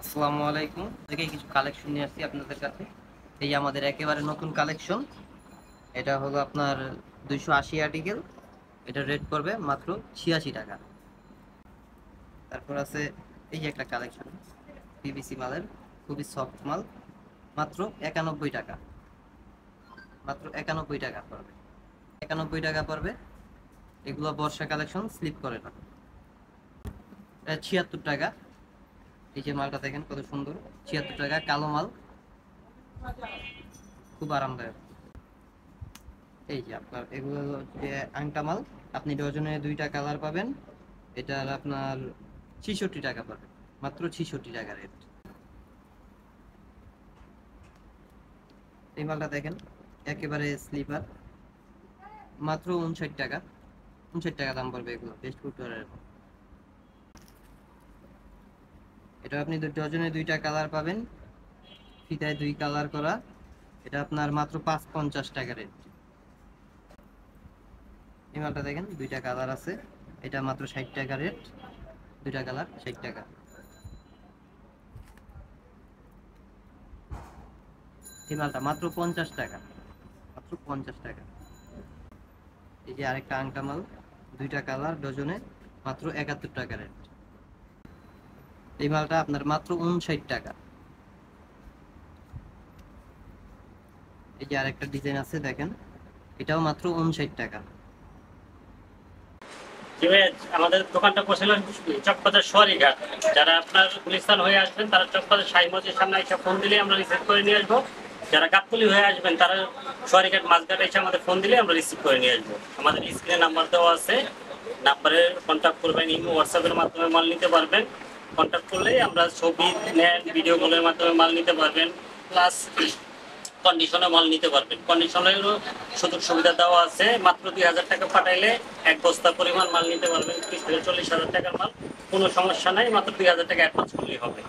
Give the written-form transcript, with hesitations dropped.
আসসালামু আলাইকুম। থেকে কিছু কালেকশন নিয়ে আসছি আপনাদের কাছে। এই আমাদের একেবারে নতুন কালেকশন। এটা হলো আপনার 280 আর্টিকেল। এটা রেট পড়বে মাত্র 86 টাকা। তারপর আছে এই যে একটা কালেকশন পিভিসি মালের, খুবই সফট মাল, মাত্র 91 টাকা। মাত্র 91 টাকা পড়বে। 91 টাকা পড়বে। এগুলো বর্ষা কালেকশন, স্লিপ করে না। এটা 76 টাকা। এই যে মালটা দেখেন কত সুন্দর, 76 টাকা, কালো মাল, খুব আরামদায়ক। এই যে আপনার এগুলো হচ্ছে আংটা মাল। আপনি ডজনে 2টা কালার পাবেন। এটার আপনার 66 টাকা পাবেন, মাত্র 66 টাকা রেট। এই মালটা দেখেন একেবারে স্লিপার, মাত্র 59 টাকা। 59 টাকা দাম পড়বে। এগুলো বেস্ট ফুটওয়্যারের। এটা আপনি ডজনে 2টা কালার পাবেন, ফিতায় 2 কালার করা। এটা আপনার মাত্র 550 টাকা রেট। এই মালটা দেখেন 2টা কালার আছে। এটা মাত্র 60 টাকা রেট। 2টা কালার 60 টাকা। এই মালটা মাত্র 50 টাকা। মাত্র 50 টাকা। এই যে আরেকটা আংটা মাল, 2টা কালার ডজনে, মাত্র 71 টাকা রেট। এই মালটা আপনার মাত্র 59 টাকা। এই যে আরেকটা ডিজাইন আছে দেখেন, এটাও মাত্র 59 টাকা। আমাদের দোকানটা বসেছিল চকবাজার সোয়ারিঘাট। যারা আপনার গুলিস্তান হয়ে আসবেন তারা চকবাজার শাহী মসজিদের সামনে এসে ফোন দিলে আমরা রিসিভ করে নিয়ে আসবো। যারা গাবতলী হয়ে আসবেন তারা সোয়ারিঘাট মাঝঘাটে এসে আমাদের ফোন দিলে আমরা রিসিভ করে নিয়ে আসবো। আমাদের স্ক্রিনে নাম্বার দেওয়া আছে, নাম্বারে কন্ট্যাক্ট করবেন। ইমো হোয়াটসঅ্যাপের মাধ্যমে মাল নিতে পারবেন। কন্ট্যাক্ট করলেই আমরা ছবি নেন, ভিডিও কলের মাধ্যমে মাল নিতে পারবেন, প্লাস কন্ডিশনে মাল নিতে পারবেন। কন্ডিশনেরও সুযোগ সুবিধা দেওয়া আছে। মাত্র 2000 টাকা পাঠাইলে 1 বস্তা পরিমাণ মাল নিতে পারবেন। 30 থেকে 40 হাজার টাকার মাল, কোনো সমস্যা নাই। মাত্র 2000 টাকা অ্যাডভান্স করলেই হবে।